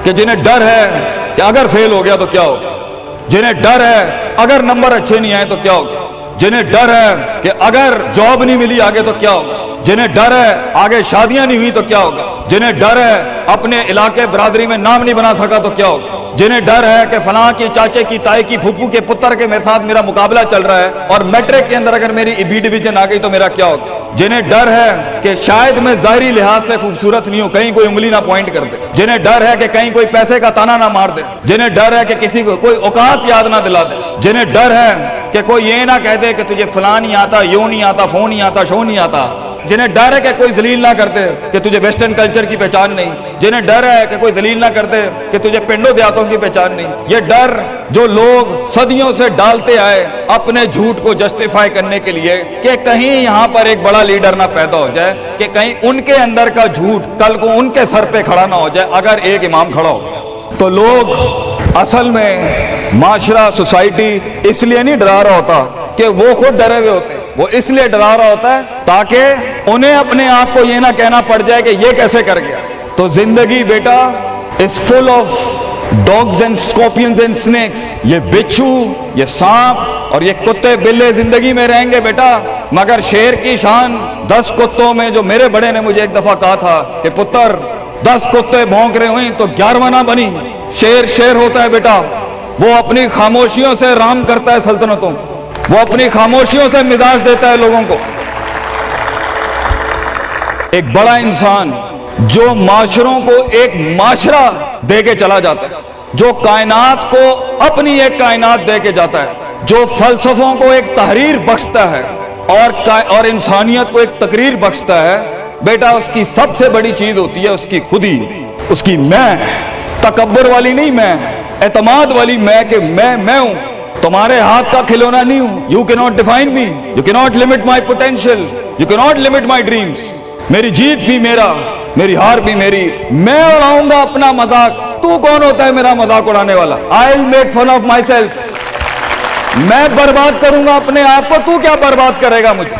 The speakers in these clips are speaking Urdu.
کہ جنہیں ڈر ہے کہ اگر فیل ہو گیا تو کیا ہوگا, جنہیں ڈر ہے اگر نمبر اچھے نہیں آئے تو کیا ہوگا, جنہیں ڈر ہے کہ اگر جاب نہیں ملی آگے تو کیا ہوگا, جنہیں ڈر ہے آگے شادیاں نہیں ہوئی تو کیا ہوگا, جنہیں ڈر ہے اپنے علاقے برادری میں نام نہیں بنا سکا تو کیا ہوگا, جنہیں ڈر ہے کہ فلاں کی چاچے کی تائی کی پھپھو کے پتر کے میرے ساتھ میرا مقابلہ چل رہا ہے اور میٹرک کے اندر اگر میری بی ڈویژن آ گئی تو میرا کیا ہوگا, جنہیں ڈر ہے کہ شاید میں ظاہری لحاظ سے خوبصورت نہیں ہوں, کہیں کوئی انگلی نہ پوائنٹ کر دے, جنہیں ڈر ہے کہ کہیں کوئی پیسے کا تانا نہ مار دے, جنہیں ڈر ہے کہ کسی کو کوئی اوقات یاد نہ دلا دے, جنہیں ڈر ہے کہ کوئی یہ نہ کہہ دے کہ تجھے فلاں نہیں آتا, یوں نہیں آتا, فون نہیں آتا, شو نہیں آتا, جنہیں ڈر ہے کہ کوئی ذلیل نہ کرتے کہ تجھے ویسٹرن کلچر کی پہچان نہیں, جنہیں ڈر ہے کہ کوئی ذلیل نہ کرتے کہ تجھے پنڈوں دیہاتوں کی پہچان نہیں. یہ ڈر جو لوگ صدیوں سے ڈالتے آئے اپنے جھوٹ کو جسٹیفائی کرنے کے لیے کہ کہیں یہاں پر ایک بڑا لیڈر نہ پیدا ہو جائے, کہ کہیں ان کے اندر کا جھوٹ کل کو ان کے سر پہ کھڑا نہ ہو جائے اگر ایک امام کھڑا ہو گیا. تو لوگ اصل میں معاشرہ سوسائٹی اس لیے نہیں ڈرا رہا ہوتا کہ وہ خود ڈرے ہوئے ہوتے, وہ اس لیے ڈرا رہا ہوتا ہے تاکہ انہیں اپنے آپ کو یہ نہ کہنا پڑ جائے کہ یہ کیسے کر گیا. تو زندگی بیٹا is full of dogs and scorpions and snakes, یہ بچھو, یہ سانپ اور یہ کتے بلے زندگی میں رہیں گے بیٹا, مگر شیر کی شان 10 کتوں میں, جو میرے بڑے نے مجھے ایک دفعہ کہا تھا کہ پتر 10 کتے بھونک رہے ہوئیں تو 11واں نہ بنی. شیر شیر ہوتا ہے بیٹا, وہ اپنی خاموشیوں سے رام کرتا ہے سلطنتوں, وہ اپنی خاموشیوں سے مزاج دیتا ہے لوگوں کو. ایک بڑا انسان جو معاشروں کو ایک معاشرہ دے کے چلا جاتا ہے, جو کائنات کو اپنی ایک کائنات دے کے جاتا ہے, جو فلسفوں کو ایک تحریر بخشتا ہے اور انسانیت کو ایک تقریر بخشتا ہے, بیٹا اس کی سب سے بڑی چیز ہوتی ہے اس کی خودی, اس کی میں, تکبر والی نہیں میں, اعتماد والی میں, کہ میں ہوں, تمہارے ہاتھ کا کھلونا نہیں ہوں. You cannot define me, you cannot limit my potential, you cannot limit my dreams. میری جیت بھی میرا, میری ہار بھی میری, میں اڑاؤں گا اپنا مذاق, تو کون ہوتا ہے میرا مذاق اڑانے والا. I'll make fun of myself, میں برباد کروں گا اپنے آپ کو, تو کیا برباد کرے گا مجھے,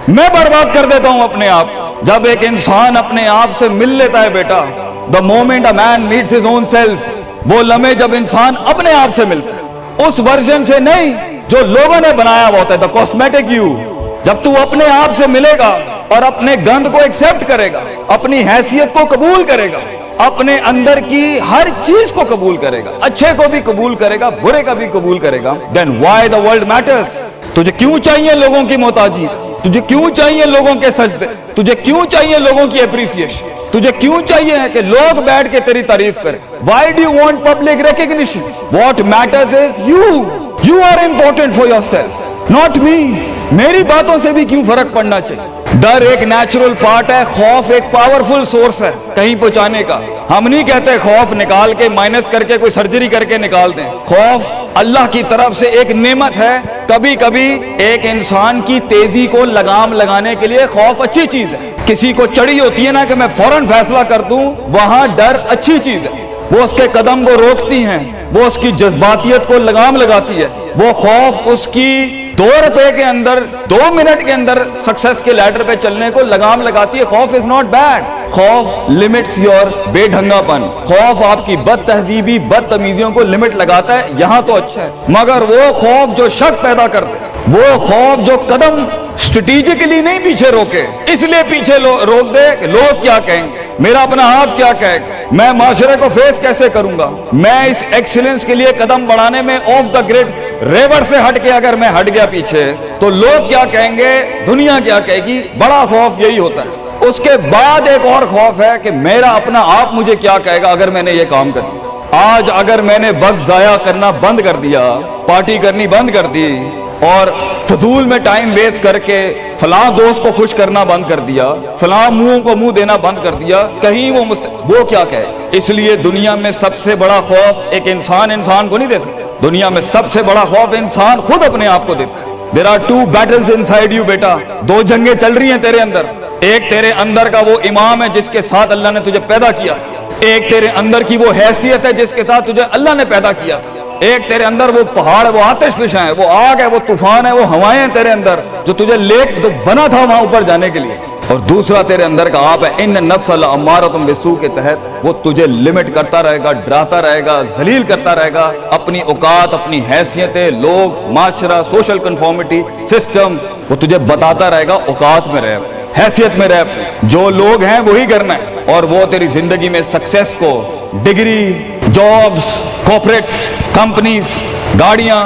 میں برباد کر دیتا ہوں اپنے آپ. جب ایک انسان اپنے آپ سے مل لیتا ہے بیٹا, the moment a man meets his own self, وہ لمحے جب انسان اپنے آپ سے ملتا ہے, اس ورژن سے نہیں جو لوگوں نے بنایا ہوا ہوتا ہے, the cosmetic you. جب تو اپنے آپ سے ملے گا اور اپنے گند کو ایکسپٹ کرے گا, اپنی حیثیت کو قبول کرے گا, اپنے اندر کی ہر چیز کو قبول کرے گا, اچھے کو بھی قبول کرے گا, برے کا بھی قبول کرے گا, then why the world matters. تجھے کیوں چاہیے لوگوں کی محتاجی, تجھے کیوں چاہیے لوگوں کے سجدے, تجھے کیوں چاہیے لوگوں کی اپریسیشن, تجھے کیوں چاہیے کہ لوگ بیٹھ کے تیری تعریف کریں. Why do you want public recognition? What matters is you are important for yourself, not me. میری باتوں سے بھی کیوں فرق پڑنا چاہیے. ڈر ایک نیچرل پارٹ ہے, خوف ایک پاورفل سورس ہے کہیں پہنچانے کا. ہم نہیں کہتے خوف نکال کے مائنس کر کے کوئی سرجری کر کے نکال دیں. خوف اللہ کی طرف سے ایک نعمت ہے. کبھی کبھی ایک انسان کی تیزی کو لگام لگانے کے لیے خوف اچھی چیز ہے. کسی کو چڑھی ہوتی ہے نا کہ میں فوراً فیصلہ کر دوں, وہاں ڈر اچھی چیز ہے, وہ اس کے قدم کو روکتی ہیں, وہ اس کی جذباتیت کو لگام لگاتی ہے. وہ خوف اس کی 2 روپے کے اندر 2 منٹ کے اندر سکسس کے لیڈر پہ چلنے کو لگام لگاتی ہے. خوف از ناٹ بیڈ, خوف لمٹس یور بے ڈھنگا پن, خوف آپ کی بد تہذیبی بد تمیزیوں کو لمٹ لگاتا ہے. یہاں تو اچھا ہے, مگر وہ خوف جو شک پیدا کرتے, وہ خوف جو قدم اسٹریٹجکلی نہیں پیچھے روکے, اس لیے پیچھے روک دے کہ لوگ کیا کہیں گے, میرا اپنا ہاتھ کیا کہے گا, میں معاشرے کو فیس کیسے کروں گا. میں اس ایکسیلنس کے لیے قدم بڑھانے میں آف دا گریڈ ریور سے ہٹ کے اگر میں ہٹ گیا پیچھے تو لوگ کیا کہیں گے, دنیا کیا کہے گی. بڑا خوف یہی ہوتا ہے. اس کے بعد ایک اور خوف ہے کہ میرا اپنا آپ مجھے کیا کہے گا اگر میں نے یہ کام کر دیا. آج اگر میں نے وقت ضائع کرنا بند کر دیا, پارٹی کرنی بند کر دی, اور فضول میں ٹائم ویسٹ کر کے فلاں دوست کو خوش کرنا بند کر دیا, فلاں منہ کو منہ دینا بند کر دیا, کہیں وہ کیا کہے. اس لیے دنیا میں سب سے بڑا خوف ایک انسان کو نہیں دے سکتا. دنیا میں سب سے بڑا خوف انسان خود اپنے آپ کو دیتا ہے. There are 2 battles inside you بیٹا, 2 جنگیں چل رہی ہیں تیرے اندر. ایک تیرے اندر کا وہ امام ہے جس کے ساتھ اللہ نے تجھے پیدا کیا تھا, ایک تیرے اندر کی وہ حیثیت ہے جس کے ساتھ تجھے اللہ نے پیدا کیا تھا, ایک تیرے اندر وہ پہاڑ, وہ آتش فشاں ہے, وہ آگ ہے, وہ طوفان ہے, وہ ہوائیں ہیں تیرے اندر جو تجھے تو بنا تھا وہاں اوپر جانے کے لیے. اور دوسرا تیرے اندر کا آپ ہے ان نفس الامارۃ بالسوء کے تحت وہ تجھے لمٹ کرتا رہے گا، ڈراتا رہے گا، ذلیل کرتا رہے گا، اپنی اوقات، اپنی حیثیتیں، لوگ، معاشرہ، سوشل کنفارمیٹی، سسٹم، وہ تجھے بتاتا رہے گا اوقات میں رہ، حیثیت میں رہ، جو لوگ ہیں وہی کرنا ہے، اور وہ تیری زندگی میں سکسیس کو، ڈگری، جابز، کارپوریٹس، کمپنیز، گاڑیاں،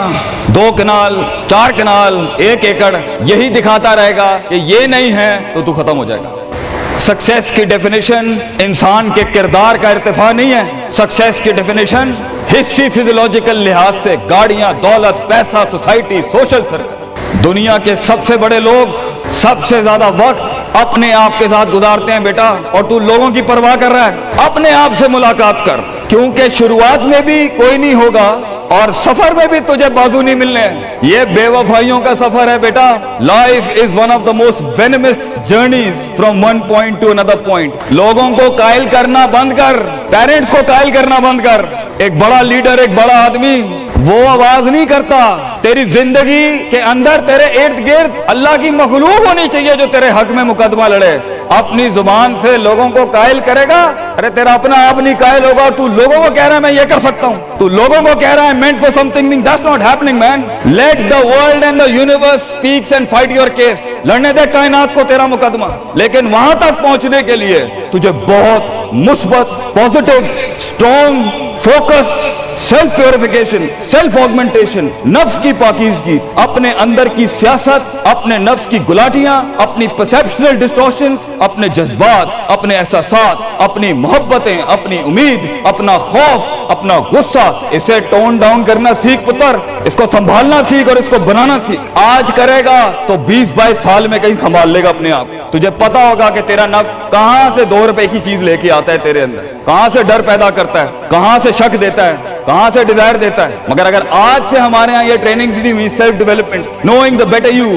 2 کنال، 4 کنال، 1 ایکڑ، یہی دکھاتا رہے گا کہ یہ نہیں ہے تو ختم ہو جائے گا۔ سکسیس کی ڈیفینیشن انسان کے کردار کا ارتفاع نہیں ہے، سکسیس کی ڈیفینیشن حصی فزیولوجیکل لحاظ سے گاڑیاں، دولت، پیسہ، سوسائٹی، سوشل سرکل۔ دنیا کے سب سے بڑے لوگ سب سے زیادہ وقت اپنے آپ کے ساتھ گزارتے ہیں بیٹا، اور تو لوگوں کی پرواہ کر رہا ہے، اپنے آپ سے ملاقات کر، کیونکہ شروعات میں بھی کوئی نہیں ہوگا اور سفر میں بھی تجھے بازو نہیں ملنے ہیں۔ یہ بے وفائیوں کا سفر ہے بیٹا۔ Life is one of the most venomous journeys from one point to another point. لوگوں کو قائل کرنا بند کر، پیرنٹس کو قائل کرنا بند کر۔ ایک بڑا لیڈر، ایک بڑا آدمی وہ آواز نہیں کرتا، تیری زندگی کے اندر تیرے ارد گرد اللہ کی مخلوق ہونی چاہیے جو تیرے حق میں مقدمہ لڑے۔ اپنی زبان سے لوگوں کو قائل کرے گا، ارے تیرا اپنا آپ نہیں قائل ہوگا، تو لوگوں کو کہہ رہا ہے میں یہ کر سکتا ہوں، تو لوگوں کو کہہ رہا ہے meant for something, that's not happening man. Let the world and the universe speaks and fight your case. لڑنے دے کائنات کو تیرا مقدمہ، لیکن وہاں تک پہنچنے کے لیے تجھے بہت مثبت، positive, strong, focused, self purification, self augmentation, نفس کی پاکیزگی، اپنے اندر کی سیاست، اپنے نفس کی گلاٹیاں، اپنی پرسیپشنل ڈسٹورشنز، اپنے جذبات، اپنے احساسات، اپنی محبتیں، اپنی امید، اپنا خوف، اپنا غصہ، اسے ٹون ڈاؤن کرنا سیکھ پتر، اس کو سنبھالنا سیکھ اور اس کو بنانا سیکھ۔ آج کرے گا تو 20-22 سال میں کہیں سنبھال لے گا اپنے آپ۔ تجھے پتا ہوگا کہ تیرا نفس کہاں سے 2 روپے کی چیز لے کے آتا ہے تیرے اندر، کہاں سے ڈر پیدا کرتا ہے، کہاں سے شک دیتا ہے، کہاں سے ڈیزائر دیتا ہے۔ مگر اگر آج سے ہمارے ہاں یہ ٹریننگز نہیں ہوئی، self development, knowing the better you,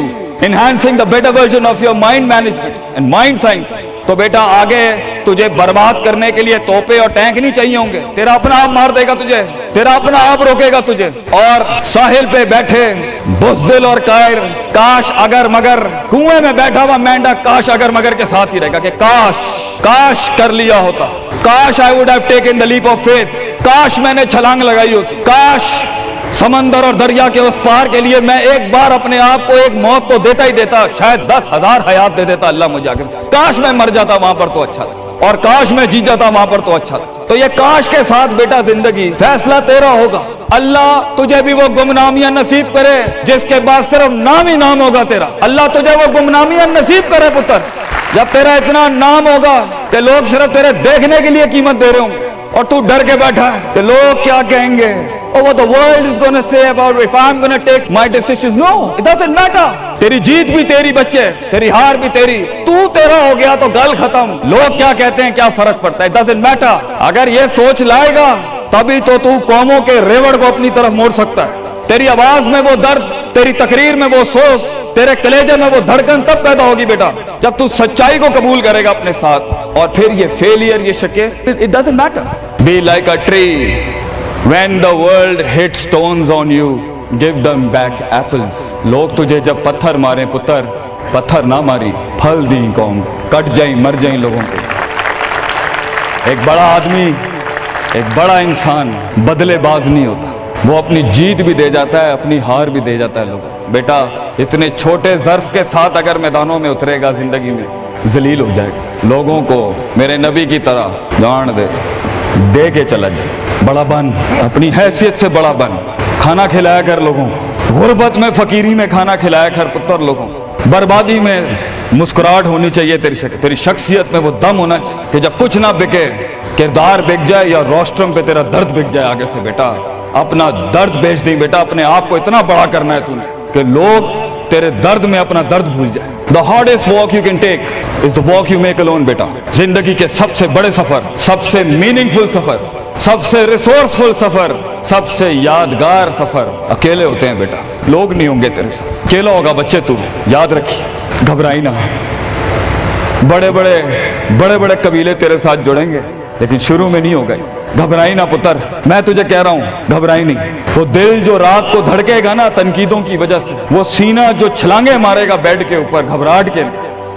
enhancing the better version of your mind management and mind science, تو بیٹا آگے تجھے برباد کرنے کے لیے توپے اور ٹینک نہیں چاہیے ہوں گے، تیرا اپنا آپ مار دے گا تجھے، تیرا اپنا آپ روکے گا تجھے۔ اور ساحل پہ بیٹھے بزدل اور قائر، کاش اگر مگر، کنویں میں بیٹھا ہوا مینڈک کاش اگر مگر کے ساتھ ہی رہے گا کہ کاش کر لیا ہوتا، کاش I would have taken the leap of faith، کاش میں نے چھلانگ لگائی ہوتی، کاش سمندر اور دریا کے اس پار کے لیے میں ایک بار اپنے آپ کو ایک موت تو دیتا ہی دیتا، شاید 10,000 حیات دے دیتا اللہ مجھے آگے، کاش میں مر جاتا وہاں پر تو اچھا تھا، اور کاش میں جی جاتا وہاں پر تو اچھا تھا۔ تو یہ کاش کے ساتھ بیٹا زندگی، فیصلہ تیرا ہوگا۔ اللہ تجھے بھی وہ گمنامیاں نصیب کرے جس کے بعد صرف نام ہی نام ہوگا تیرا، اللہ تجھے وہ گمنامیاں نصیب کرے پتر، جب تیرا اتنا نام ہوگا کہ لوگ صرف تیرے دیکھنے کے لیے قیمت دے رہے ہوں گے، اور تو ڈر کے بیٹھا ہے کہ لوگ کیا کہیں گے، or what the world is going to say about if I'm going to take my decisions. No, it doesn't matter. تیری جیت بھی تیری بچے، تیری ہار بھی تیری، تو تیرا ہو گیا تو گل ختم، لوگ کیا کہتے ہیں کیا فرق پڑتا ہے، it doesn't matter۔ اگر یہ سوچ لائے گا تبھی تو قوموں کے ریوڑ کو اپنی طرف موڑ سکتا ہے۔ تیری آواز میں وہ درد، تیری تقریر میں وہ سوز، تیرے کلیجے میں وہ دھڑکن تب پیدا ہوگی بیٹا جب تو سچائی کو قبول کرے گا اپنے ساتھ، اور پھر یہ فیلئر، یہ شکست، it doesn't matter۔ Be like a tree when the world hits stones on you, give them back apples۔ لوگ تجھے جب پتھر ماریں پتر، پتھر نہ ماری، پھل دیں قوم، کٹ جائیں مر جائیں لوگوں کو۔ ایک بڑا آدمی، ایک بڑا انسان بدلے باز نہیں ہوتا، وہ اپنی جیت بھی دے جاتا ہے، اپنی ہار بھی دے جاتا ہے لوگوں۔ بیٹا اتنے چھوٹے ظرف کے ساتھ اگر میدانوں میں اترے گا زندگی میں، ذلیل ہو جائے گا، لوگوں کو میرے نبی کی طرح جان دے کے چلا جائے، بڑا بن، اپنی حیثیت سے بڑا بن، کھانا کھلایا کر لوگوں، غربت میں فقیری میں کھانا کھلایا کر پتر لوگوں، بربادی میں مسکراہٹ ہونی چاہیے تیری شخصیت میں وہ دم ہونا چاہیے کہ جب کچھ نہ بکے، کردار بک جائے یا روسٹرم پہ تیرا درد بک جائے آگے سے، بیٹا اپنا درد بیچ دیں بیٹا، اپنے آپ کو اتنا بڑا کرنا ہے تو نے کہ لوگ تیرے درد میں اپنا درد بھول جائیں۔ The hardest walk you can take is the walk you make alone بیٹا۔ زندگی کے سب سے بڑے سفر، سب سے میننگ فل سفر، سب سے ریسورسفل سفر، سب سے یادگار سفر اکیلے ہوتے ہیں بیٹا، لوگ نہیں ہوں گے تیرے ساتھ، اکیلا ہوگا بچے تو، یاد رکھی، گھبرائی نہ۔ بڑے بڑے قبیلے تیرے ساتھ جڑیں گے لیکن شروع میں نہیں ہو گئے، گھبرائی نہ پتر، میں تجھے کہہ رہا ہوں گھبرائی نہیں۔ وہ دل جو رات کو دھڑکے گا نا تنقیدوں کی وجہ سے، وہ سینہ جو چھلانگے مارے گا بیڈ کے اوپر گھبراہٹ کے،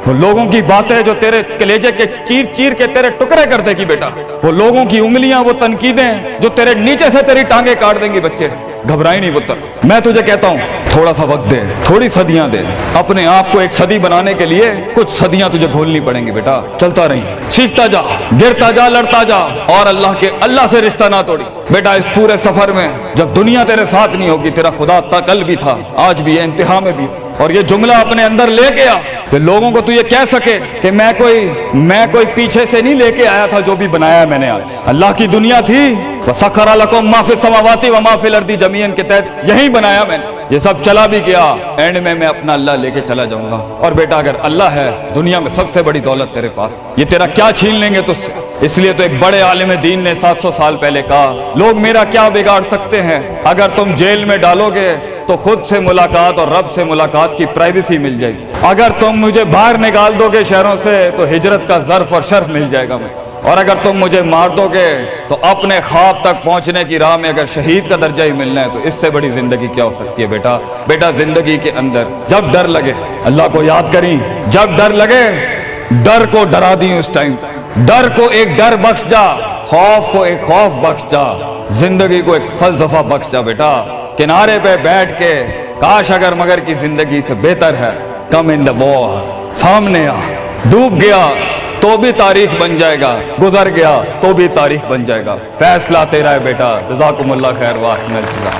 وہ لوگوں کی باتیں جو تیرے کلیجے کے چیر چیر کے تیرے ٹکڑے کر دے گی بیٹا، وہ لوگوں کی انگلیاں، وہ تنقیدیں جو تیرے نیچے سے تیری ٹانگیں کاٹ دیں گی بچے، گھبرائی نہیں پتر۔ میں تجھے کہتا ہوں تھوڑا سا وقت دے، تھوڑی صدیاں دے، اپنے آپ کو ایک صدی بنانے کے لیے کچھ صدیاں تجھے گھولنی پڑیں گی بیٹا، چلتا رہی، سیکھتا جا، گرتا جا، لڑتا جا، اور اللہ سے رشتہ نہ توڑی بیٹا۔ اس پورے سفر میں جب دنیا تیرے ساتھ نہیں ہوگی، تیرا خدا تھا، کل بھی تھا، آج بھی ہے، انتہا میں بھی، اور یہ جملہ اپنے اندر لے کے آ کہ لوگوں کو تو یہ کہہ سکے کہ میں کوئی پیچھے سے نہیں لے کے آیا تھا، جو بھی بنایا میں نے آج اللہ کی دنیا تھی، وَسَخَّرَ لَكُم مَّا فِي السَّمَاوَاتِ وَمَا فِي الْأَرْضِ جَمِيعًا کے تحت یہی بنایا میں نے، یہ سب چلا بھی گیا، اینڈ میں اپنا اللہ لے کے چلا جاؤں گا۔ اور بیٹا اگر اللہ ہے دنیا میں سب سے بڑی دولت تیرے پاس، یہ تیرا کیا چھین لیں گے تجھ سے؟ اس لیے تو ایک بڑے عالم دین نے 700 سال پہلے کہا، لوگ میرا کیا بگاڑ سکتے ہیں؟ اگر تم جیل میں ڈالو گے تو خود سے ملاقات اور رب سے ملاقات کی پرائیویسی مل جائے گی، اگر تم مجھے باہر نکال دو گے شہروں سے تو ہجرت کا ظرف اور شرف مل جائے گا مجھے، اور اگر تم مجھے مار دو گے تو اپنے خواب تک پہنچنے کی راہ میں اگر شہید کا درجہ ہی ملنا ہے تو اس سے بڑی زندگی کیا ہو سکتی ہے بیٹا زندگی کے اندر جب ڈر لگے اللہ کو یاد کریں، جب ڈر لگے ڈر کو ڈرا دیں، اس ٹائم ڈر کو ایک ڈر بخش جا، خوف کو ایک خوف بخش جا، زندگی کو ایک فلسفہ بخش جا بیٹا۔ کنارے پہ بیٹھ کے کاش اگر مگر کی زندگی سے بہتر ہے، کم ان دا وار، سامنے آ، ڈوب گیا تو بھی تاریخ بن جائے گا، گزر گیا تو بھی تاریخ بن جائے گا، فیصلہ تیرا ہے بیٹا۔ جزاکم اللہ خیر، واحسن الجزا۔